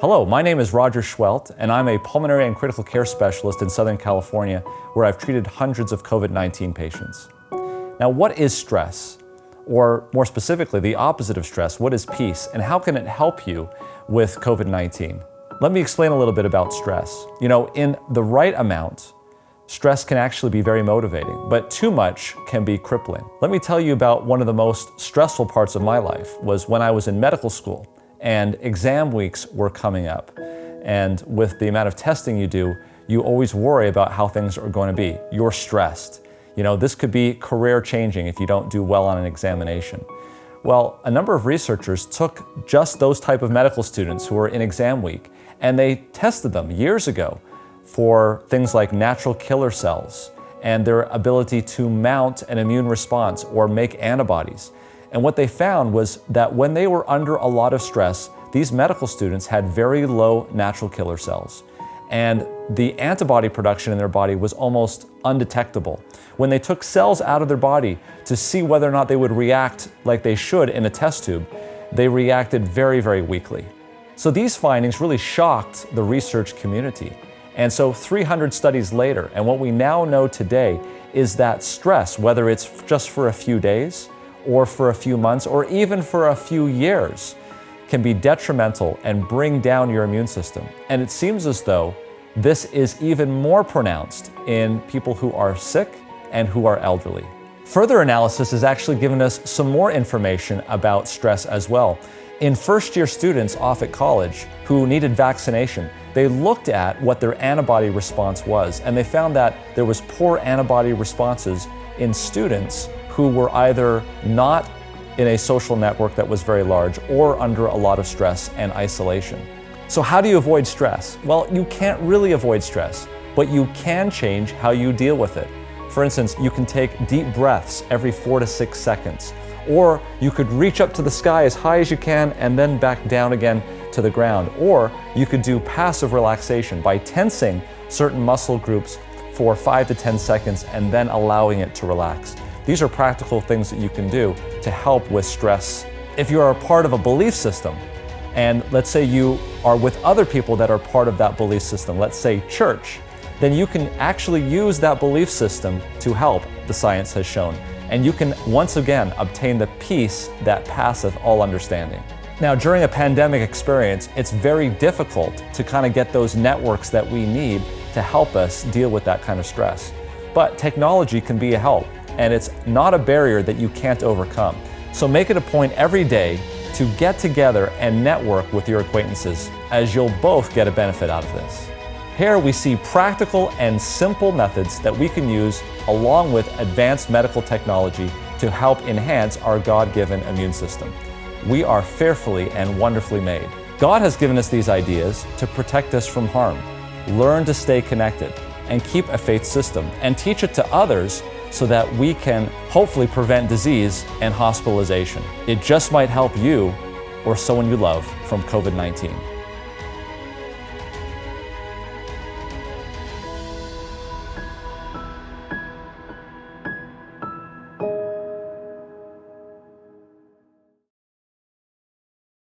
Hello, my name is Roger Schwelt, and I'm a pulmonary and critical care specialist in Southern California, where I've treated hundreds of COVID-19 patients. Now, what is stress? Or more specifically, the opposite of stress, what is peace, and how can it help you with COVID-19? Let me explain a little bit about stress. You know, in the right amount, stress can actually be very motivating, but too much can be crippling. Let me tell you about one of the most stressful parts of my life was when I was in medical school and exam weeks were coming up. And with the amount of testing you do, you always worry about how things are going to be. You're stressed. You know, this could be career changing if you don't do well on an examination. Well, a number of researchers took just those type of medical students who were in exam week, and they tested them years ago for things like natural killer cells and their ability to mount an immune response or make antibodies. And what they found was that when they were under a lot of stress, these medical students had very low natural killer cells. And the antibody production in their body was almost undetectable. When they took cells out of their body to see whether or not they would react like they should in a test tube, they reacted very, very weakly. So these findings really shocked the research community. And so 300 studies later, and what we now know today is that stress, whether it's just for a few days, or for a few months, or even for a few years, can be detrimental and bring down your immune system. And it seems as though this is even more pronounced in people who are sick and who are elderly. Further analysis has actually given us some more information about stress as well. In first-year students off at college who needed vaccination, they looked at what their antibody response was, and they found that there was poor antibody responses in students who were either not in a social network that was very large or under a lot of stress and isolation. So how do you avoid stress? Well, you can't really avoid stress, but you can change how you deal with it. For instance, you can take deep breaths every 4 to 6 seconds, or you could reach up to the sky as high as you can and then back down again to the ground. Or you could do passive relaxation by tensing certain muscle groups for 5 to 10 seconds and then allowing it to relax. These are practical things that you can do to help with stress. If you are a part of a belief system, and let's say you are with other people that are part of that belief system, let's say church, then you can actually use that belief system to help, the science has shown. And you can once again obtain the peace that passeth all understanding. Now, during a pandemic experience, it's very difficult to kind of get those networks that we need to help us deal with that kind of stress. But technology can be a help, and it's not a barrier that you can't overcome. So make it a point every day to get together and network with your acquaintances, as you'll both get a benefit out of this. Here we see practical and simple methods that we can use along with advanced medical technology to help enhance our God-given immune system. We are fearfully and wonderfully made. God has given us these ideas to protect us from harm, learn to stay connected, and keep a faith system, and teach it to others so that we can hopefully prevent disease and hospitalization. It just might help you or someone you love from COVID-19.